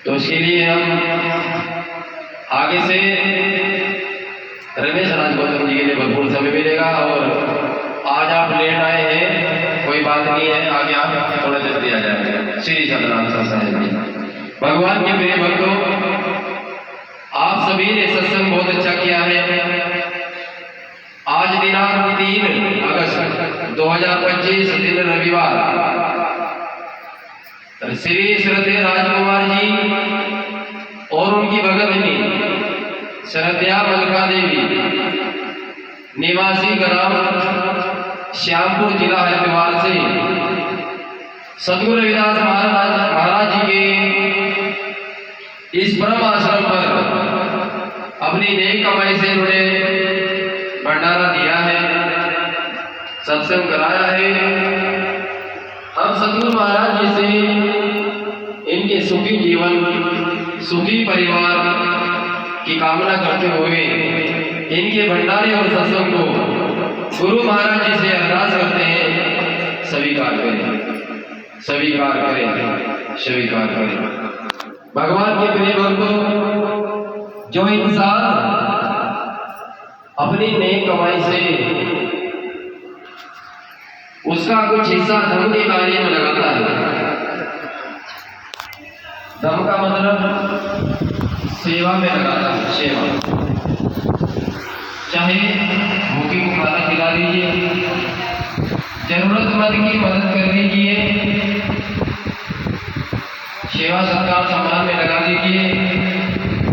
तो इसके लिए हम आगे से रमेश राज गौतम जी के लिए भरपूर समय मिलेगा। और आज आप लेट आए हैं, कोई बात नहीं है, आगे आप थोड़ा जल्दी आ जाएंगे। श्री सतनाम साहब जी, भगवान के प्रिय भक्तों, आप सभी ने सत्संग बहुत अच्छा किया है। आज दिनांक 3 अगस्त 2025 दिन रविवार, श्री श्रद्धेय राजकुमार जी और उनकी भगतनी श्रद्धेया मलका देवी निवासी ग्राम श्यामपुर जिला हरिद्वार से सद्गुरु रविदास महाराज जी के इस परम आश्रम पर अपनी नेक कमाई से उन्होंने भंडारा दिया है, सत्संग कराया है। हम सद्गुरु महाराज जी से इनके सुखी जीवन, सुखी परिवार की कामना करते हुए इनके भंडारे और सत्संग को गुरु महाराज जी से अरदास करते हैं, स्वीकार करें, स्वीकार करें, स्वीकार करें। भगवान के प्रिय भक्तों, जो इंसान अपनी नेक कमाई से उसका कुछ हिस्सा धर्म के कार्य में लगाता है, धर्म का मतलब सेवा में लगाता है, सेवा, चाहे भूखे को खाना खिला दीजिए, जरूरतमंद की मदद कर दीजिए, सेवा सत्कार समाज में लगा दीजिए,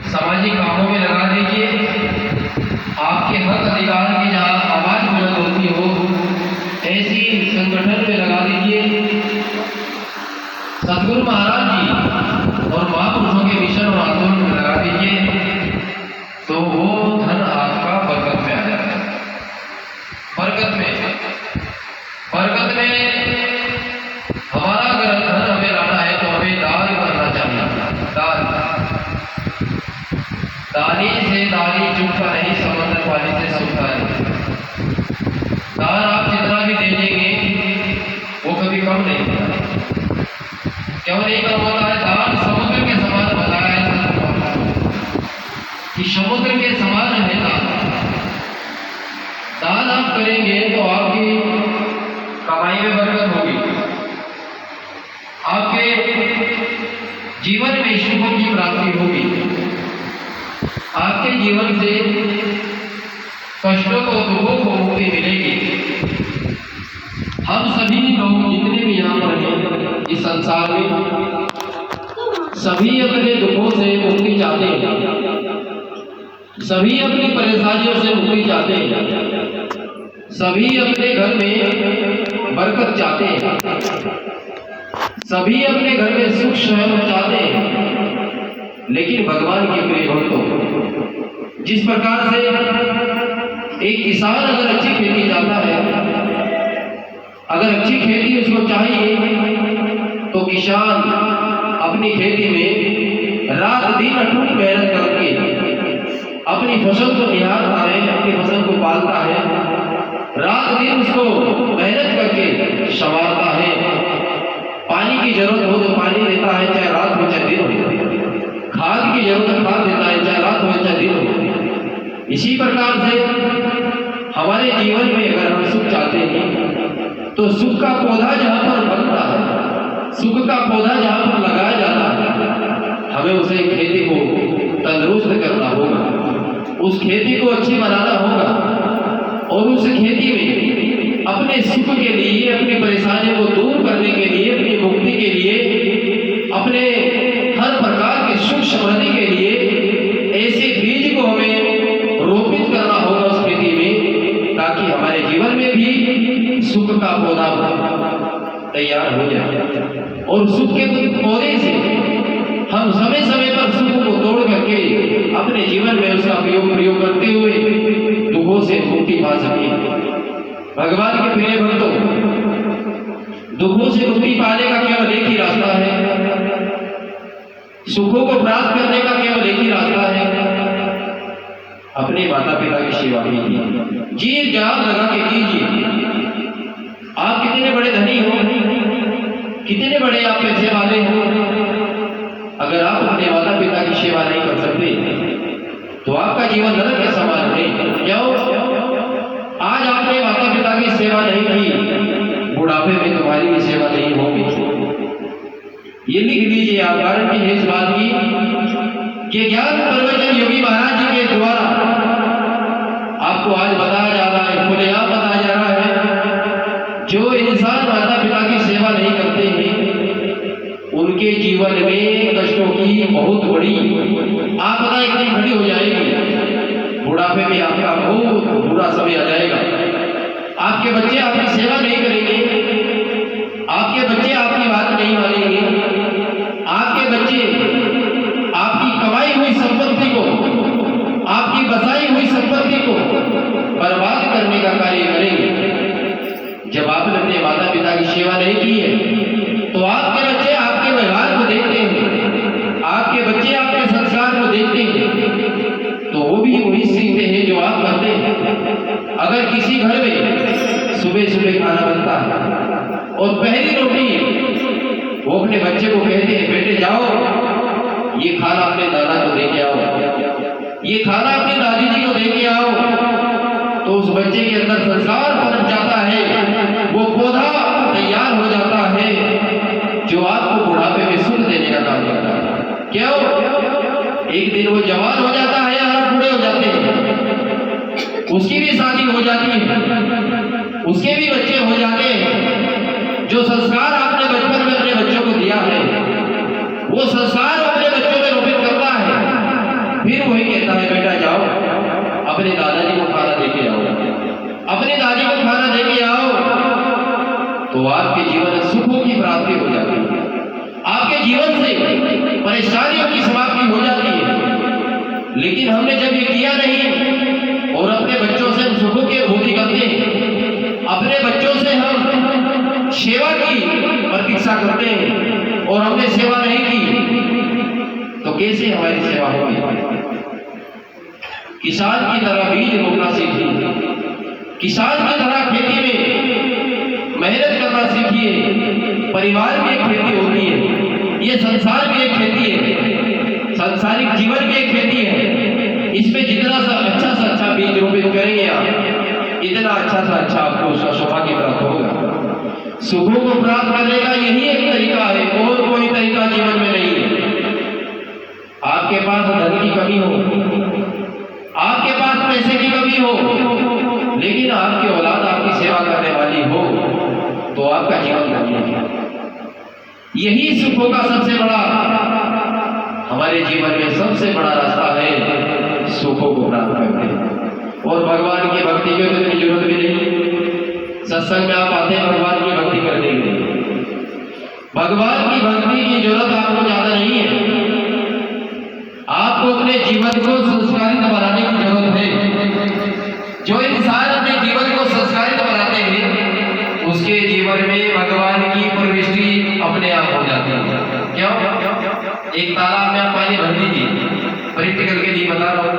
सामाजिक कामों में लगा दीजिए। आपके हक अधिकार की जहाँ आवाज बुलंद होती हो ऐसी संगठन में लगा दीजिए। सद्गुरु महाराज जी और महापुरुषों के मिशन और आंदोलन में लगा दीजिए, तो वो धन आपका बरकत में आ जाता है। बरकत में, बरकत में हमारा अगर धन हमें लाना है तो हमें दान करना चाहिए। दान, दानी से दानी चुपता नहीं, समंदर पानी से सूखता है। दान आप जितना भी दे देंगे वो कभी कम नहीं होता। क्यों नहीं कम होता है? दान समुद्र के समान बताया है कि समुद्र के समान है दान। दान आप करेंगे तो आपकी कमाई में बरकत होगी, आपके जीवन में सुख की प्राप्ति होगी, आपके जीवन से कष्टों को, दुखों को मुक्ति मिलेगी। हम सभी लोग जितने भी यहाँ पर हैं इस संसार में, सभी अपने दुखों से मुक्ति चाहते हैं, सभी अपनी परेशानियों से मुक्ति चाहते हैं, सभी अपने घर में बरकत चाहते हैं, सभी अपने घर में सुख शांति चाहते हैं। लेकिन भगवान के प्रिय भक्तों, जिस प्रकार से एक किसान अगर अच्छी खेती चाहता है, अगर अच्छी खेती उसको चाहिए, तो किसान अपनी खेती में रात दिन अटूट मेहनत करके अपनी फसल को निहारता है, अपनी फसल को पालता है, रात दिन उसको मेहनत करके संवारता है। पानी की जरूरत हो तो पानी देता है, चाहे रात हो चाहे दिन हो। खाद की जरूरत खाद देता है, चाहे रात हो चाहे दिन हो। इसी प्रकार से हमारे जीवन में अगर हम सुख चाहते हैं तो सुख का पौधा जहाँ पर बनता है, सुख का पौधा जहाँ पर लगाया जाता है, हमें उसे खेती को तंदुरुस्त करना होगा, उस खेती को अच्छी बनाना होगा और उस खेती में अपने सुख के लिए, अपनी परेशानियों को दूर करने के लिए, अपनी मुक्ति के लिए, अपने हर प्रकार के सुख समृद्धि के लिए ऐसे बीज को हमें रोपित करना होगा उस खेती में, ताकि हमारे जीवन में भी सुख का पौधा तैयार हो जाए। और सुख के पौधे से हम समय समय पर सुख को तोड़ करके अपने जीवन में उसका प्रयोग करते हुए दुखों से मुक्ति पा सके। भगवान के प्रिय भक्तों, दुखों से मुक्ति पाने का केवल एक ही रास्ता है, सुखों को प्राप्त करने का केवल एक ही रास्ता है, अपने माता पिता की सेवा कीजिए, जी जान लगा के कीजिए। आप कितने बड़े धनी हो, कितने बड़े आप पैसे वाले हो, अगर आप अपने माता पिता की सेवा नहीं कर सकते तो आपका जीवन नरक के समान है। क्यों? आज आपने माता पिता की सेवा नहीं की, बुढ़ापे में तुम्हारी भी सेवा नहीं होगी। ये लिख लीजिए आप, गारंटी है इस बात की कि ज्ञान प्रवचन योगी महाराज जी के द्वारा आपको आज बताया जा रहा है, खुलेआम बताया जा रहा है। जो इंसान माता पिता की सेवा नहीं करते हैं उनके जीवन में कष्टों की बहुत बड़ी आपदा एक दिन खड़ी हो जाएगी। बुढ़ापे में आपका बहुत बुरा समय आ जाएगा। आपके बच्चे आपकी सेवा नहीं करेंगे, आपके बच्चे आपकी बात नहीं मानेंगे, आपके बच्चे आपकी कमाई हुई संपत्ति को, आपकी बसाई हुई संपत्ति को बर्बाद करने का कार्य करेंगे। जब आपने अपने माता पिता की सेवा नहीं की है तो आपके बच्चे आपके व्यवहार को देखते हैं, आपके बच्चे आपके संस्कार को देखते हैं तो वो भी वही सीखते हैं जो आप करते हैं। अगर किसी घर में सुबह सुबह खाना बनता है और पहली रोटी वो अपने बच्चे को कहते हैं, बेटे जाओ ये खाना अपने दादा को दे के आओ, ये खाना अपनी दादी जी को दे के आओ, तो उस बच्चे के अंदर संस्कार पनप जाता है, वो पौधा तैयार हो जाता है जो आपको बुढ़ापे में सुख देने का काम करता है। क्यों? एक दिन वो जवान हो जाता है और आप बूढ़े हो जाते हैं, उसकी भी शादी हो जाती है, उसके भी बच्चे हो जाते हैं। जो संस्कार आपने बचपन में अपने बच्चों को दिया है वो संस्कार अपने बच्चों में रोपित करता है। फिर वही कहता है, बेटा जाओ अपने दादाजी को खाना दे के आओ, अपनी दादी को खाना दे के आओ, तो आपके जीवन में सुखों की प्राप्ति हो जाती है, आपके जीवन से परेशानियों की समाप्ति हो जाती है। लेकिन हमने जब ये किया नहीं और अपने बच्चों से हम सुखों की अनुभूति करते हैं, अपने बच्चों से हम सेवा की प्रतीक्षा करते हैं और हमने सेवा नहीं की तो कैसे हमारी सेवा होगी? किसान की तरह बीज रोपना सीखिए, किसान की तरह खेती में मेहनत करना सीखिए। परिवार भी एक खेती होती है, ये संसार भी एक खेती है, सांसारिक जीवन भी एक खेती है। इसमें जितना सा अच्छा बीज रोपित करेंगे आप, इतना अच्छा आपको उसका सौभाग्य प्राप्त होगा। सुखों को प्राप्त करने का यही एक तरीका है, और कोई तरीका जीवन में नहीं है। आपके पास धन की कमी हो, आपके पास पैसे की कमी हो, लेकिन आपकी औलाद आपकी सेवा करने वाली हो तो आपका जीवन धन्य है। यही सुखों का सबसे बड़ा, हमारे जीवन में सबसे बड़ा रास्ता है सुखों को प्राप्त करके। और भगवान की भक्ति की तो इतनी जरूरत भी नहीं, सत्संग में आप आते हैं भगवान की भक्ति करने के लिए, भगवान की भक्ति की जरूरत आपको ज्यादा नहीं है। आपको अपने जीवन को संस्कारित बनाने की जरूरत है। जो इंसान अपने जीवन को संस्कारित बनाते हैं उसके जीवन में भगवान की प्रविष्टि अपने आप हो जाती है। क्यों? एक तालाब में आप पानी भर दीजिए, प्रैक्टिकल के लिए बता रहा हूं,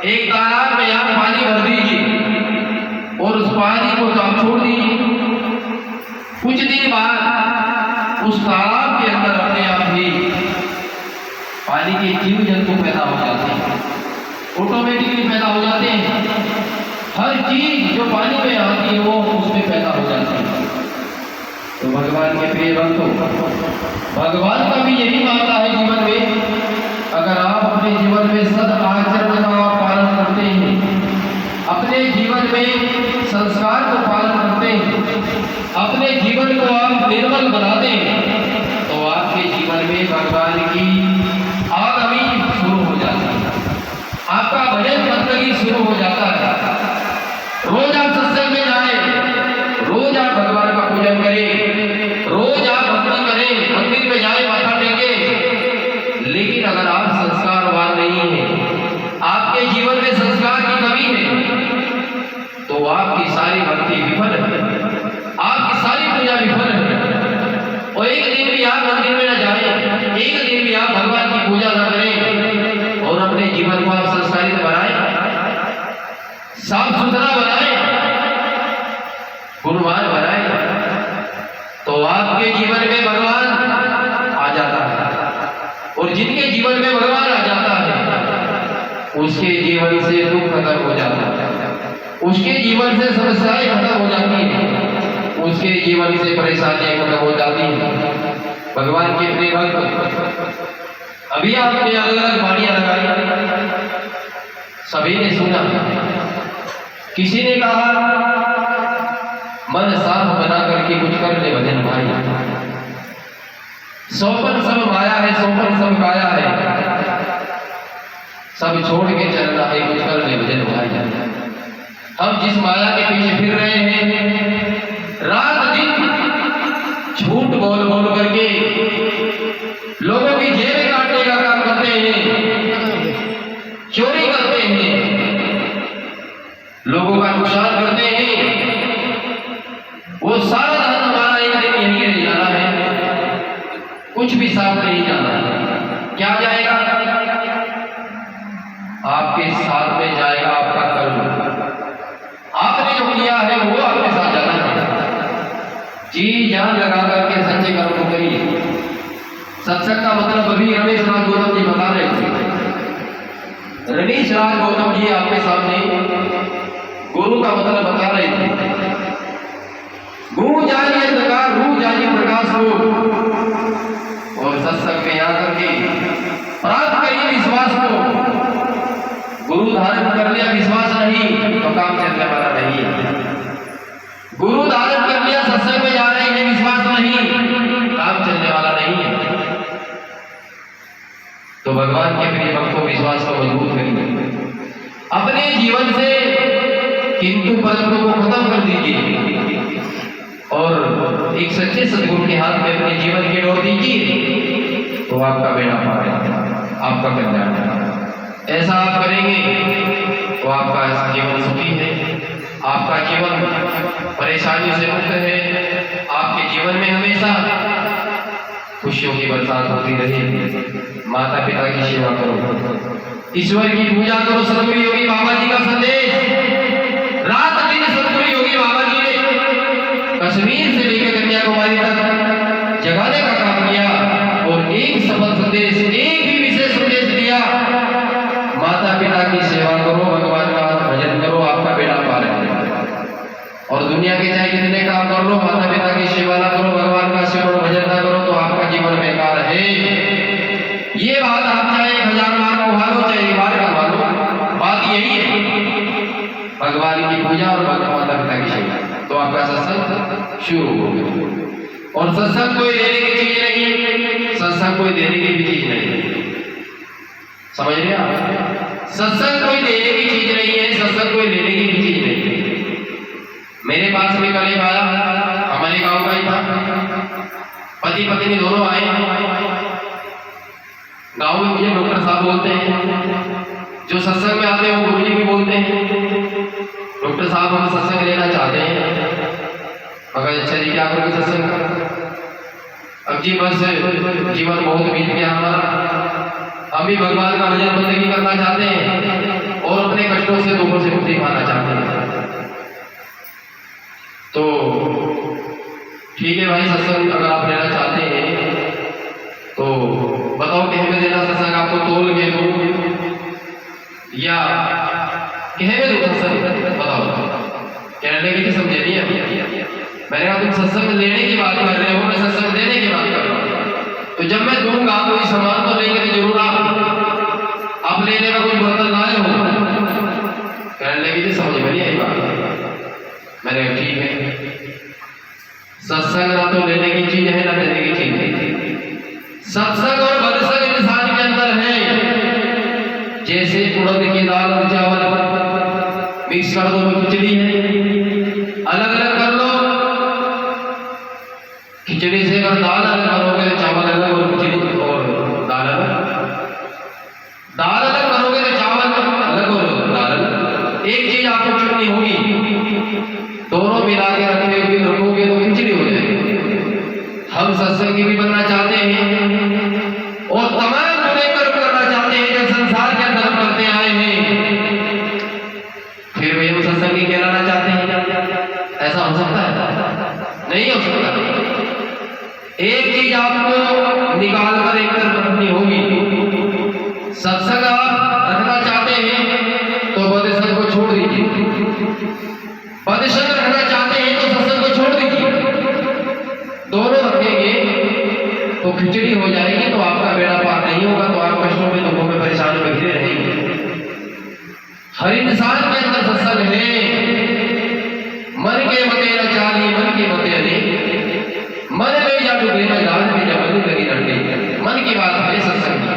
एक तालाब में आप पानी भर दीजिए और उस पानी को तो आप छोड़ दीजिए, कुछ दिन बाद उस तालाब के अंदर अपने आप ही पानी के जीव जंतु पैदा हो जाते हैं, ऑटोमेटिकली पैदा हो जाते हैं। हर चीज जो पानी में आती है वो उसमें पैदा हो जाती है। तो भगवान के प्रिय भक्तों, भगवान का भी यही मानना है जीवन में, अगर आप अपने जीवन में सद आचरण का पालन करते हैं, अपने जीवन में संस्कार को पालन करते हैं, अपने जीवन को आप निर्मल बनाते हैं, तो आपके जीवन में भगवान की आगमनी शुरू हो जाती है, आपका भजन बंदगी शुरू हो जाता है। रोज आप सत्संग में जाएं, रोज आप भगवान का पूजन करें, रोज आप भक्ति करें, मंदिर में जाएं, माथा टेकें, लेकिन अगर आप संस्कारवान नहीं हैं, आपके जीवन में संस्कार की कमी है, तो आपकी सारी भक्ति विफल है, आपकी सारी पूजा विफल है। और एक दिन भी आप मंदिर में न जाएं, एक दिन भी आप भगवान की पूजा न करें और अपने जीवन को आप संस्कारित बनाएं, साफ सुथरा बनाएं, गुणवान बनाएं, तो आपके जीवन में भगवान आ जाता है। और जितने उसके जीवन से दुख खत्म हो जाता है, उसके जीवन से समस्याएं खत्म हो जाती हैं, उसके जीवन से परेशानियां खत्म हो जाती हैं। भगवान के प्रिय भक्त, अभी आपने अलग अलग वाणियां लगाई, सभी ने सुना। किसी ने कहा मन साफ बना करके कुछ कर ले भजन भाई, सौपन सब माया है, सौपन सब काया है, सब छोड़ के चलना है, कुछ कर ले भजन भाई। हम जिस माया के पीछे फिर रहे हैं, रात दिन झूठ बोल बोल करके लोगों की जेबें काटने का काम करते हैं, चोरी करते हैं, लोगों का नुकसान करते हैं, वो सारा धन हमारा एक दिन यहीं रह जाना है, कुछ भी साथ नहीं जाना है। क्या जाएगा? आपके साथ में जाएगा आपका कर्म, आपने जो किया है वो आपके साथ जाना है। जी जान लगा करके सच्चे कर्म को करिए। सत्संग का मतलब अभी रमेश राज गौतम जी बता रहे थे। रमेश राज गौतम जी आपके सामने गुरु का मतलब बता रहे थे। गुरु जानिए अंधकार, रूह जानिए प्रकाश को, और सत्संग में आकर के प्राप्त करिए विश्वास को। गुरु धारण कर लिया विश्वास नहीं तो काम चलने वाला नहीं है। गुरु धारण कर लिया सत्संग में जा रहे हैं विश्वास नहीं, काम चलने वाला नहीं है। तो भगवान के प्रिय भक्तों, विश्वास को मजबूत करिए, अपने जीवन से किंतु परंतु को खत्म कर दीजिए और एक सच्चे सदगुरु के हाथ में अपने जीवन की डोर दीजिए, तो आपका बेड़ा पार है, आपका कल्याण है। ऐसा आप करेंगे तो आपका जीवन सुखी है, आपका जीवन परेशानी से मुक्त है, आपके जीवन में हमेशा खुशियों की बरसात होती रहे। माता पिता की सेवा करो, ईश्वर की पूजा करो। सतगुरु योगी बाबा जी का संदेश रात दिन सतगुरु योगी बाबा जी ने कश्मीर से लेकर कन्याकुमारी तक जगाने का काम किया और एक सफल संदेश, एक ही विशेष संदेश दिया, माता पिता की सेवा करो, भगवान का भजन करो, आपका बेड़ा पार है। और दुनिया के चाहे कितने काम कर लो, माता पिता की सेवा ना करो, भगवान का सेवा भजन ना करो, तो आपका जीवन बेकार है। ये बात आप चाहे 1000 बार उठा लो, चाहे 1 बार करवा लो, बात यही है, भगवान की पूजा और माता पिता की सेवा, तो आपका सत्संग शुरू हो गया। और सत्संग कोई लेने की चीज नहीं, सत्संग कोई देने की भी चीज नहीं, समझ रहे आप? सत्संग कोई देने की चीज नहीं है, सत्संग कोई लेने की भी चीज नहीं है। मेरे पास भी कल एक आया, हमारे गांव का ही था, पति पत्नी दोनों आए। गांव में मुझे डॉक्टर साहब बोलते हैं, जो सत्संग में आते हैं वो गुरुजी भी बोलते हैं, डॉक्टर साहब हम सत्संग लेना चाहते हैं। मगर अच्छा जी क्या करोगे सत्संग? अब जी बस जीवन बहुत बीत गया हमारा, हम भी भगवान का भजन बंदगी करना चाहते हैं और अपने कष्टों से दुखों से मुक्ति पाना चाहते हैं। तो ठीक है भाई, सत्संग अगर आप लेना चाहते हैं तो बताओ कहीं में देना सत्संग, आपको तोल के दो या कहीं में दो सत्संग, बताओ। कहने लगे कि समझे नहीं है, मैंने कहा तुम सत्संग लेने की बात कर रहे हो, मैं सत्संग देने की बात कर रहा हूँ। तो जब मैं दूंगा कोई सामान तो लेंगे जरूर आप लेने का कोई बर्तन लाए हो। कहने लगे कि समझ में नहीं आई बात। मैंने कहा ठीक है, सत्संग ना तो लेने की चीज है ना देने की चीज है। सत्संग और बरसंग इंसान के अंदर है। जैसे उड़द की दाल और चावल मिक्स कर दो तो खिचड़ी है, अलग अलग कर लो। खिचड़ी से अगर दाल अलग करोगे तो चावल अलग और खिचड़ी और दाल अलग, दाल अलग करोगे तो चावल अलग और दाल अलग। एक चीज आपको चुननी होगी, दोनों मिला के रखोगे तो खिचड़ी हो जाएगी। हम सत्संग की भी बनना चाहते हैं और तमाम बुरे कर्म करना चाहते हैं जो संसार के अंदर करते आए हैं, फिर भी हम सत्संगी कहलाना चाहते हैं। ऐसा हो सकता है? नहीं हो सकता। एक चीज आपको निकाल कर एक तरफ रखनी होगी। सत्संग आप रखना चाहते हैं तो खिचड़ी हो जाएगी, तो आपका बेड़ा पार नहीं होगा, तो आप कष्टों में, दुखों में, परेशानियों में घिरे रहेंगे। हर इंसान के अंदर सत्संग है। मन के मते न चाली, मन के मते अने, मन में या डूबे न जान में जब लगी लड़के। मन की बात है सत्संग की।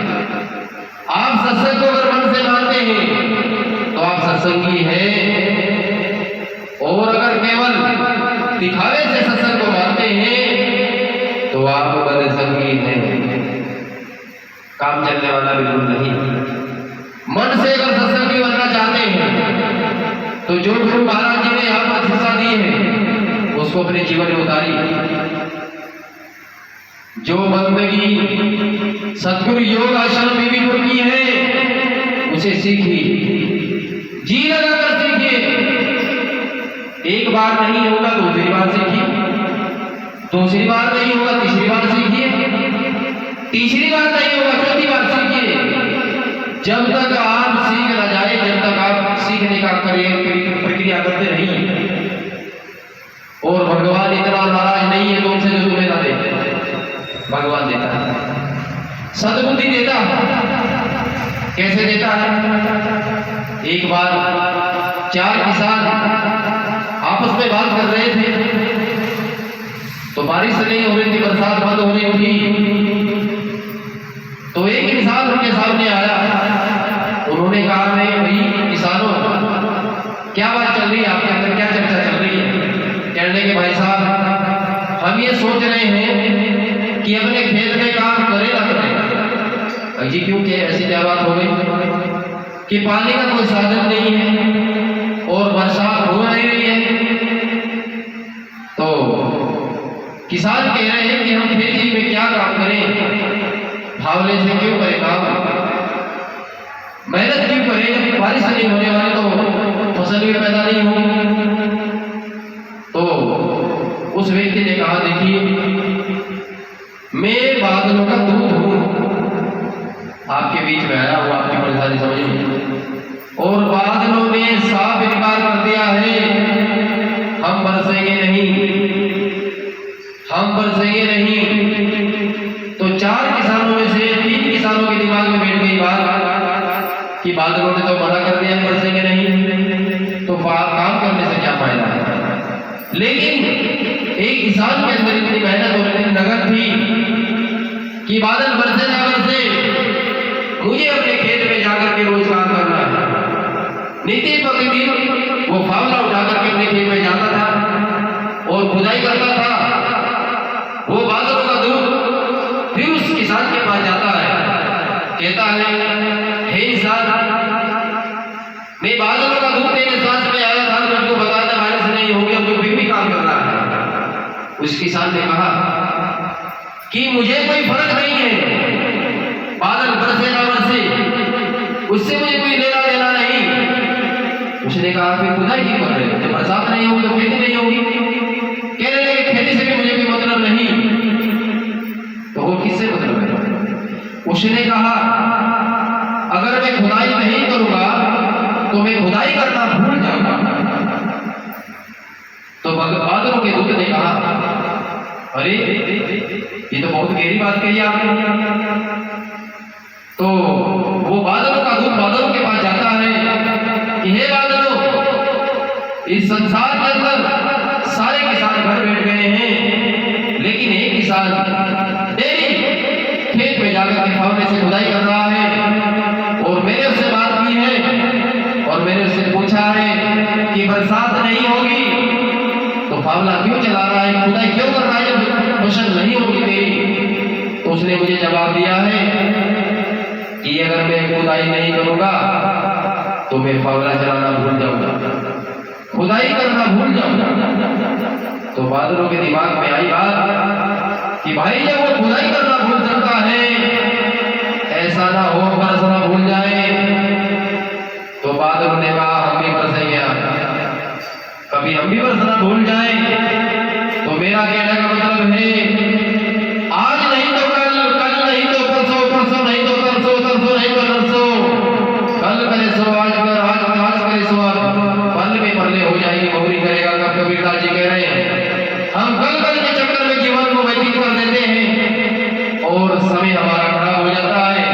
आप सत्संग को अगर मन से मानते हैं तो आप सत्संगी हैं, और अगर केवल दिखावे से सत्संग को मानते हैं तो आप बदसंगी हैं, काम चलने वाला बिल्कुल नहीं। मन से अगर सत्संगी बनना चाहते हैं तो जो गुरु महाराज जी ने यहाँ पर शिक्षा दी है उसको अपने जीवन में उतारिए। जो बंदगी सतगुरु योग आश्रम बीबीपुर की है उसे सीखिए, जी लगाकर सीखिए। एक बार नहीं होगा दूसरी बार सीखिए, दूसरी बार नहीं होगा तीसरी बार सीखिए, तीसरी बार नहीं होगा चौथी बार सीखिए। जब तक आप सीख न जाए, जब तक आप सीखने का प्रक्रिया करते रहिए। और भगवान इतना नाराज नहीं है तुमसे जो तुम्हें ना दे, भगवान देता है, सद्बुद्धि देता है। कैसे देता है? एक बार 4 किसान आपस में बात कर रहे थे, तो बारिश नहीं हो रही थी, बरसात बंद हो रही थी। तो एक इंसान उनके सामने आया, उन्होंने कहा भाई किसानों, क्या बात चल रही है आपके अंदर, क्या चर्चा चल रही है? कहने के भाई साहब, हम ये सोच रहे हैं कि अपने खेत में काम करें ना करें। जी क्यों, क्या ऐसी क्या बात हो गई कि पानी का कोई साधन नहीं है और बरसात हो नहीं रही है। तो किसान कह रहे हैं कि हम खेती में क्या काम करें, भावले से क्यों करें काम, मेहनत क्यों करें, जब बारिश नहीं होने वाली तो फसल भी पैदा नहीं होगी। तो उस व्यक्ति ने कहा देखिए, मैं बादलों का दूत हूं, आपके बीच में आया हूं, आपकी परेशानी समझिए। और बादलों ने साफ इनकार कर दिया है, हम बरसेंगे नहीं, हम बरसेंगे नहीं। तो 4 किसानों में से 3 किसानों के दिमाग में बैठ गई बात कि बादलों ने तो मना कर दिया बरसेंगे नहीं, तो काम करने से क्या फायदा है। लेकिन एक किसान के अंदर इतनी मेहनत और इतनी लगन थी कि बादल बरसे ना बरसे, मुझे अपने खेत में जाकर के रोज काम करना है। नित्य प्रतिदिन वो फावला उठाकर के अपने खेत में जाता था और खुदाई करता था। वो बादलों का दूत फिर उस किसान के पास जाता है, कहता है हे इंसान, मैं बादलों का दूत तेरे साथ में आया था, तुमको बताता बारिश नहीं होगी, अब तो फिर भी काम कर रहा है। उस किसान ने कहा कि मुझे कोई फर्क नहीं है, बादल बरसे ना बरसे, उससे मुझे कोई लेना देना नहीं। उसने कहा फिर खुदाई क्यों कर रहे हो, जब बरसात नहीं होगी तो खेती नहीं होगी। कहने लगे खेती से भी मुझे कोई मतलब नहीं, तो वो किससे मतलब है? उसने कहा अगर मैं खुदाई नहीं करूंगा तो मैं खुदाई करना भूल जाऊंगा। तो बादलों के दूत ने कहा अरे ये तो बहुत गहरी बात कही आपने। तो वो बादलों का दूत बादलों के पास जाता है कि हे बादलों, इस संसार के अंदर सारे किसान घर बैठ गए हैं, लेकिन एक किसान डेली खेत में जाकर के फावड़े से खुदाई कर रहा है। और मैंने उससे बात की है और मैंने उससे पूछा है कि बरसात नहीं होगी तो फावड़ा क्यों चला रहा है, खुदाई क्यों कर रहा है जब फसल नहीं होगी मेरी। तो उसने मुझे जवाब दिया है कि अगर मैं खुदाई नहीं करूंगा तो मैं फावड़ा चलाना भूल जाऊंगा, खुदाई करना भूल जाऊंगा। तो बादलों के दिमाग में आई बात कि भाई जब वो खुदाई करना भूल सकता है, ऐसा ना हो बरसना भूल जाए। तो बादलों ने कहा हम भी बरसेंगे, कभी हम भी बरसना भूल जाए। तो मेरा कहने का मतलब है आज नहीं तो कल, कल नहीं तो परसों, परसों नहीं तो तरसों, तरसों नहीं तो नरसों, कल करे सो आज कर, आज करे सो अब, पल में परले हो जाएगी बहुरी करेगा कब। कबीरदास जी कह रहे हैं हम कल कल के चक्कर में जीवन को व्यतीत कर देते हैं और समय हमारा खराब हो जाता है।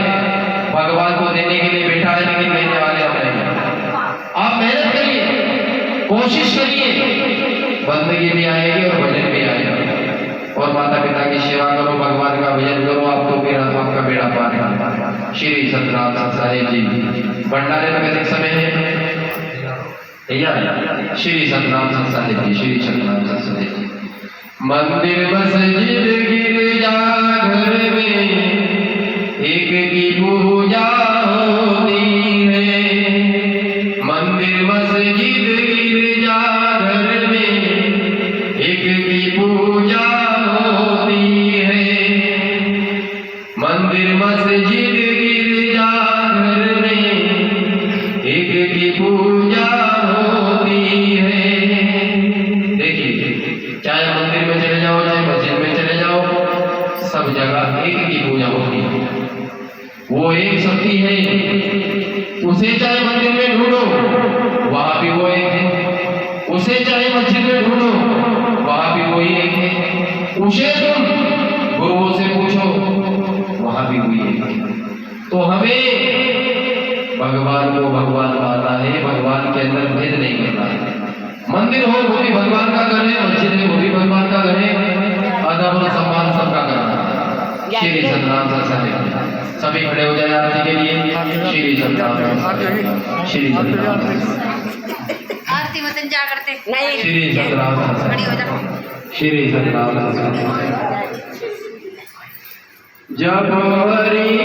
भगवान को देने के लिए बैठा है लेकिन देने वाले हम नहीं। आप मेहनत करिए, कोशिश करिए, बंदगी भी आएगी और भजन भी आएगा। और माता पिता की सेवा करो, भगवान का भजन करो, आपको फिर आपका बेड़ा पार है। श्री सतराम साहिब जी भंडारे में कितने समय है भैया? श्री सतनाम साहिब जी, श्री सतनाम साहिब जी। मंदिर मस्जिद गिरजा घर में एक की पूजा होती है। मंदिर मस्जिद गिरजा घर में एक की पूजा होती है। मंदिर मस्जिद गिरजा घर में एक की पूजा होती है। देखिए, चाहे मंदिर में चले जाओ, चाहे मस्जिद में चले जाओ, सब जगह एक की पूजा होती है। वो एक शक्ति है, उसे चाहे मंदिर में ढूंढो वहां भी वो एक है, उसे चाहे मस्जिद में ढूंढो वहां भी वही एक है, उसे तुम गुरुओं से पूछो वहां भी वही एक है। तो हमें भगवान को भगवान मानना है, भगवान के अंदर भेद नहीं करना है। मंदिर हो वो भी भगवान का घर है, मस्जिद है वो भी भगवान का घर है, अदब और सम्मान सबका करना है। श्री सतनाम साहिब सभी खड़े हो जाए आरती के लिए। श्री सतनाम, श्री सतनाम, आरती मत जा करते नहीं, श्री सतनाम, खड़ी हो जा। श्री सतनाम। जब हरि